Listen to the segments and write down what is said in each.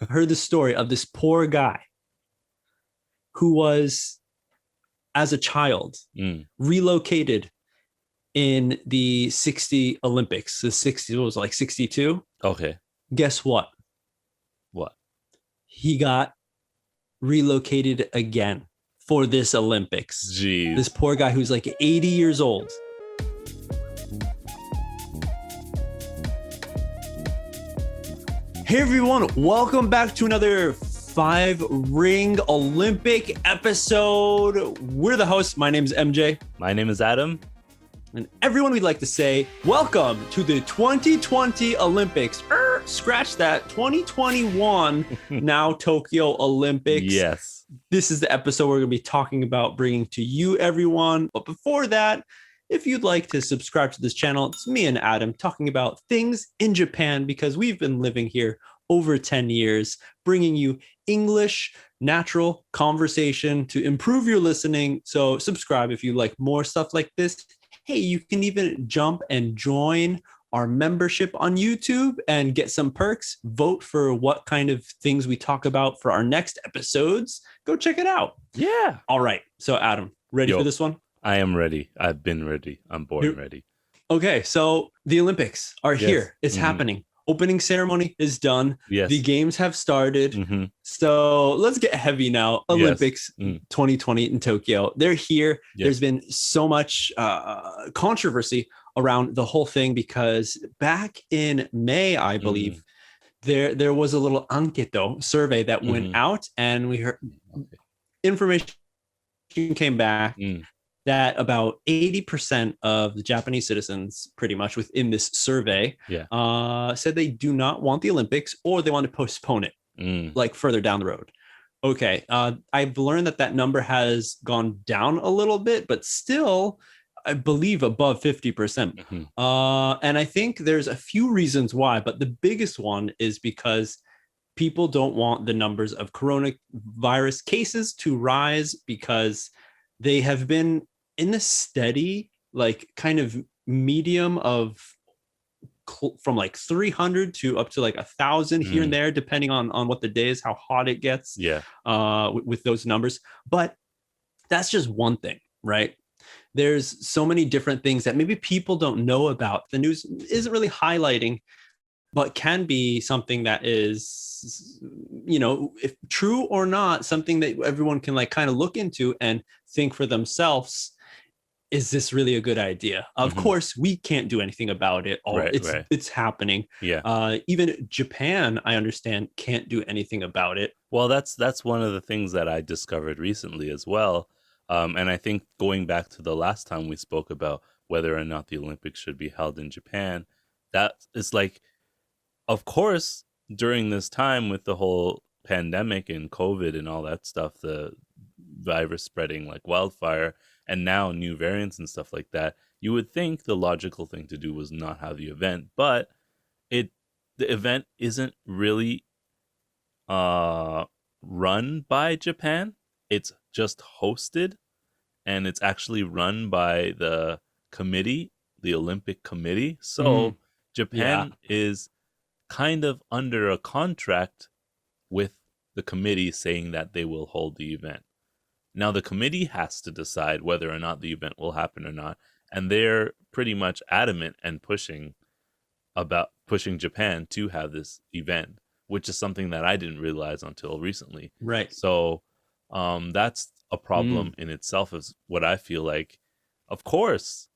heard the story of this poor guy who was, as a child, relocated in the 60 Olympics. The 60 was like 62. Okay. Guess what? What? He got relocated again for this Olympics. Jeez. This poor guy who's like 80 years old. Hey everyone, welcome back to another 5-Ring Olympic episode. We're the hosts. My name is MJ. My name is Adam. And everyone, we'd like to say welcome to the 2020 Olympics. Scratch that, 2021 now Tokyo Olympics. Yes. This is the episode we're going to be talking about bringing to you, everyone. But before that, if you'd like to subscribe to this channel, it's me and Adam talking about things in Japan because we've been living here over 10 years, bringing you English, natural conversation to improve your listening. So subscribe if you like more stuff like this. Hey, you can even jump and join our membership on YouTube and get some perks. Vote for what kind of things we talk about for our next episodes. Go check it out. Yeah. All right. So Adam, ready for this one? I am ready. I've been ready. I'm born ready. Okay. So the Olympics are here. It's happening. Opening ceremony is done. Yes. The games have started. So let's get heavy now. Olympics 2020 in Tokyo. They're here. Yes. There's been so much controversy around the whole thing because back in May, I believe, there was a little anketo survey that went out, and we heard information came back that about 80% of the Japanese citizens, pretty much within this survey, said they do not want the Olympics or they want to postpone it, like further down the road. Okay, I've learned that number has gone down a little bit, but still, I believe above 50%. And I think there's a few reasons why, but the biggest one is because people don't want the numbers of coronavirus cases to rise because they have been in a steady, like kind of medium of from like 300 to up to like 1,000 here and there, depending on what the day is, how hot it gets with those numbers. But that's just one thing, right? There's so many different things that maybe people don't know about. The news isn't really highlighting, but can be something that is, you know, if true or not, something that everyone can like kind of look into and think for themselves. Is this really a good idea? Of course, we can't do anything about it. It's happening. Even Japan, I understand, can't do anything about it. Well, that's one of the things that I discovered recently as well. And I think going back to the last time we spoke about whether or not the Olympics should be held in Japan, that is like, of course, during this time with the whole pandemic and COVID and all that stuff, the virus spreading like wildfire, and now new variants and stuff like that, you would think the logical thing to do was not have the event, but the event isn't really run by Japan. It's just hosted, and it's actually run by the committee, the Olympic Committee. So Japan is kind of under a contract with the committee saying that they will hold the event. Now, the committee has to decide whether or not the event will happen or not. And they're pretty much adamant and pushing Japan to have this event, which is something that I didn't realize until recently. Right. So that's a problem in itself, is what I feel like. Of course,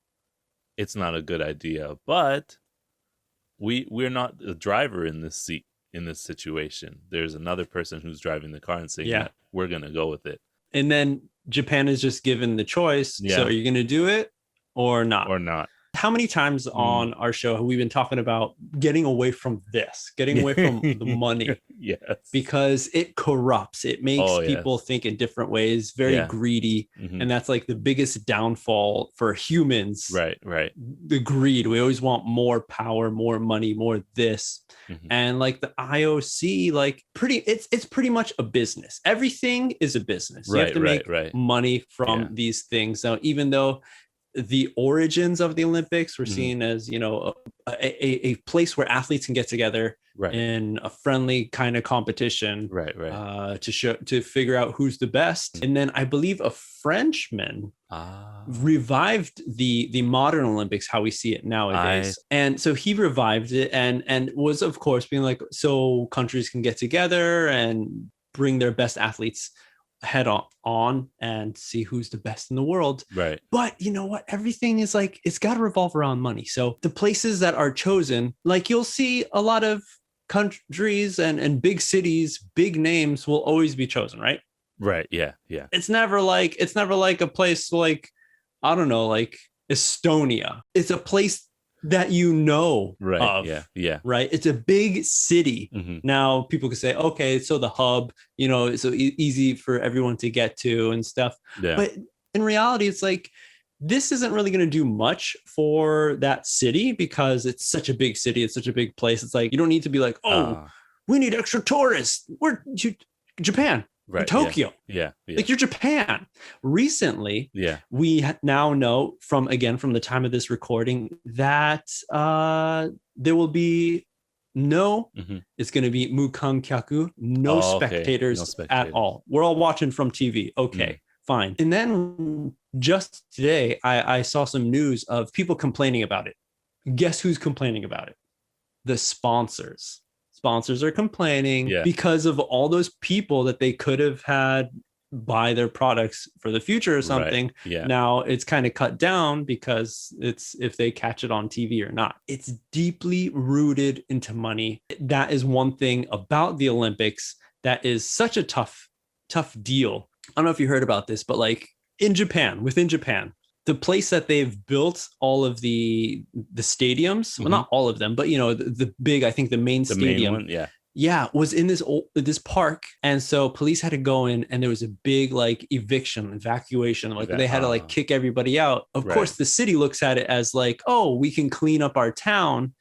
it's not a good idea, but we're not the driver in this seat, in this situation. There's another person who's driving the car and saying, yeah, we're going to go with it. And then Japan is just given the choice. So are you going to do it or not? Or not. How many times on our show have we been talking about getting away from this, getting away from the money? Yes. Because it corrupts. It makes people think in different ways, very greedy. And that's like the biggest downfall for humans. Right. The greed. We always want more power, more money, more this. And like the IOC, like it's pretty much a business. Everything is a business. You have to make money from these things. So even though the origins of the Olympics were seen as, you know, a place where athletes can get together, Right. in a friendly kind of competition, Right. Right. to figure out who's the best. And then I believe a Frenchman Ah. revived the modern Olympics, how we see it I nowadays. And so he revived it, and was of course being like, so countries can get together and bring their best athletes head on and see who's the best in the world. right. But you know what? Everything is like, it's got to revolve around money. So the places that are chosen, like you'll see a lot of countries and big cities, big names will always be chosen, right? Right. Yeah. Yeah. It's never like a place like, I don't know, like Estonia. It's a place that you know Right. Yeah. of, Yeah. right? It's a big city. Hmm. Now people could say, okay, so the hub, so easy for everyone to get to and stuff. Yeah. But in reality, it's like, this isn't really going to do much for that city because it's such a big city. It's such a big place. It's like, you don't need to be like, oh, we need extra tourists. Japan, Right. Tokyo. Yeah. Yeah. Like, you're Japan. Recently, Yeah. we now know from the time of this recording that there will be it's going to be mukangkyaku, no Oh, okay. spectators No at spectators. all. We're all watching from TV. Okay, fine. And then just today, I saw some news of people complaining about it. Guess who's complaining about it? The sponsors. Sponsors are complaining Yeah. because of all those people that they could have had buy their products for the future or something. Right. Yeah. Now it's kind of cut down because it's if they catch it on TV or not. It's deeply rooted into money. That is one thing about the Olympics that is such a tough deal. I don't know if you heard about this, but like within Japan, the place that they've built all of the stadiums, well, not all of them, but the big, I think the main stadium, main one, yeah, was in this park. And so police had to go in, and there was a big like evacuation, like they had to like kick everybody out. Of course, the city looks at it as like, oh, we can clean up our town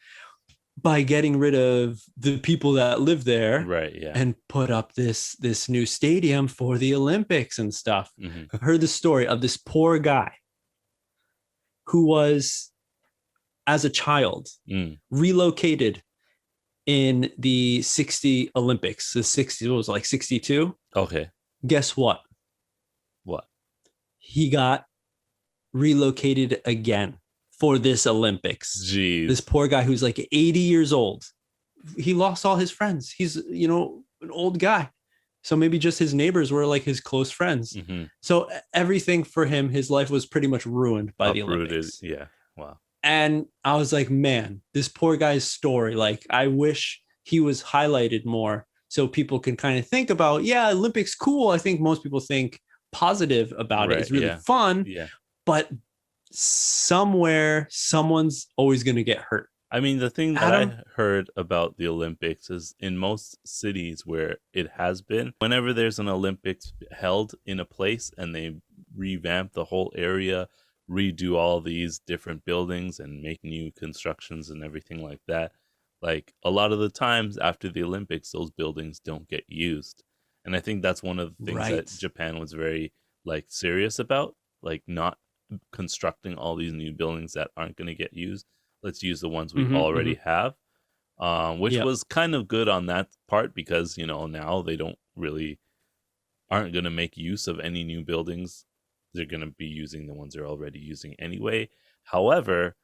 by getting rid of the people that live there, right, yeah, and put up this new stadium for the Olympics and stuff. I heard the story of this poor guy who was, as a child, relocated in the 60 Olympics. The 60, it was like 62. Okay. Guess what? What? He got relocated again for this Olympics. Jeez. This poor guy who's like 80 years old. He lost all his friends. He's, an old guy. So maybe just his neighbors were like his close friends. So everything for him, his life was pretty much ruined by the Olympics. Yeah. Wow. And I was like, man, this poor guy's story, like, I wish he was highlighted more so people can kind of think about, yeah, Olympics, cool. I think most people think positive about it. It's really fun. Yeah. But somewhere, someone's always going to get hurt. I mean, the thing that I heard about the Olympics is in most cities where it has been, whenever there's an Olympics held in a place and they revamp the whole area, redo all these different buildings and make new constructions and everything like that, like a lot of the times after the Olympics, those buildings don't get used. And I think that's one of the things that Japan was very like serious about, like not constructing all these new buildings that aren't going to get used. Let's use the ones we already have, which was kind of good on that part because, now they aren't going to make use of any new buildings. They're going to be using the ones they're already using anyway. However,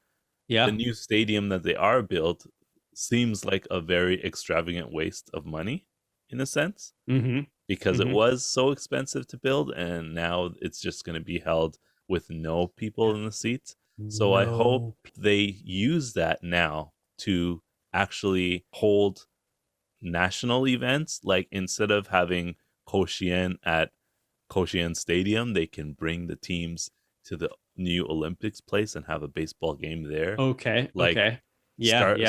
the new stadium that they are built seems like a very extravagant waste of money in a sense, because it was so expensive to build, and now it's just going to be held with no people in the seats. So I hope they use that now to actually hold national events. Like instead of having Koshien at Koshien Stadium, they can bring the teams to the new Olympics place and have a baseball game there. Okay. Like, okay.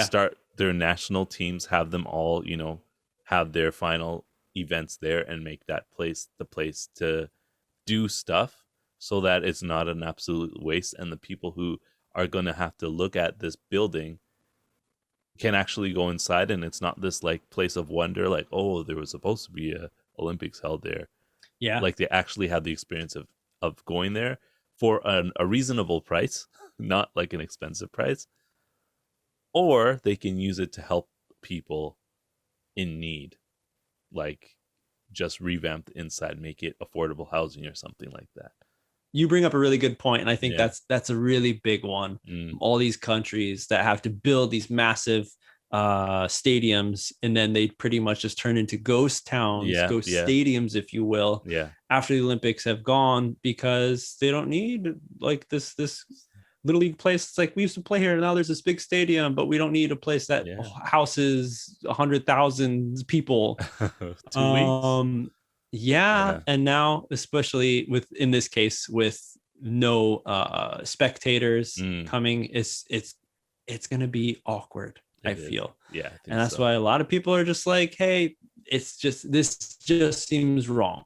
Start their national teams, have them all, have their final events there and make that place the place to do stuff, so that it's not an absolute waste, and the people who are going to have to look at this building can actually go inside, and it's not this like place of wonder, like, oh, there was supposed to be a Olympics held there. Yeah. Like they actually had the experience of going there for a reasonable price, not like an expensive price. Or they can use it to help people in need, like just revamp the inside, make it affordable housing or something like that. You bring up a really good point, and I think Yeah. that's a really big one. All these countries that have to build these massive stadiums, and then they pretty much just turn into ghost towns, ghost stadiums, if you will, after the Olympics have gone, because they don't need like this little league place. It's like, we used to play here, and now there's this big stadium, but we don't need a place that houses 100,000 people. 2 weeks. And now, especially in this case with no spectators coming, it's going to be awkward. I feel. Yeah. And that's why a lot of people are just like, hey, this just seems wrong.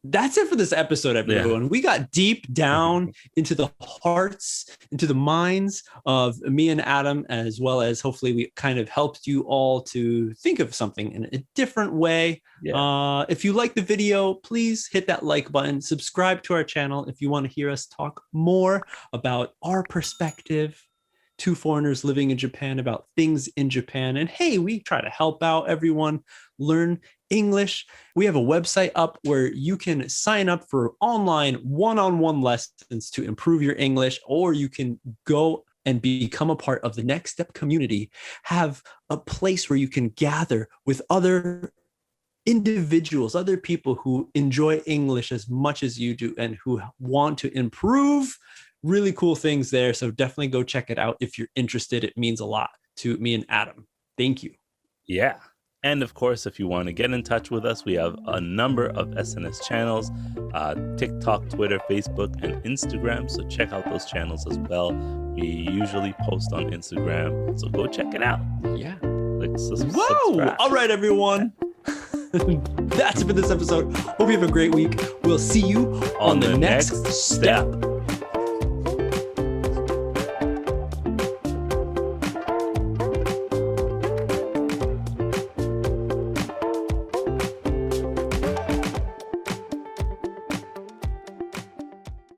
That's it for this episode, everyone. We got deep down into the hearts, into the minds of me and Adam, as well as hopefully we kind of helped you all to think of something in a different way. If you like the video, please hit that like button, subscribe to our channel if you want to hear us talk more about our perspective, two foreigners living in Japan, about things in Japan. And hey, we try to help out everyone learn English. We have a website up where you can sign up for online one-on-one lessons to improve your English, or you can go and become a part of the Next Step community, have a place where you can gather with other individuals, other people who enjoy English as much as you do and who want to improve. Really cool things there. So definitely go check it out if you're interested. It means a lot to me and Adam. Thank you. Yeah. And of course, if you want to get in touch with us, we have a number of SNS channels, TikTok, Twitter, Facebook, and Instagram. So check out those channels as well. We usually post on Instagram. So go check it out. Yeah. Subscribe. All right, everyone. That's it for this episode. Hope you have a great week. We'll see you on the next step.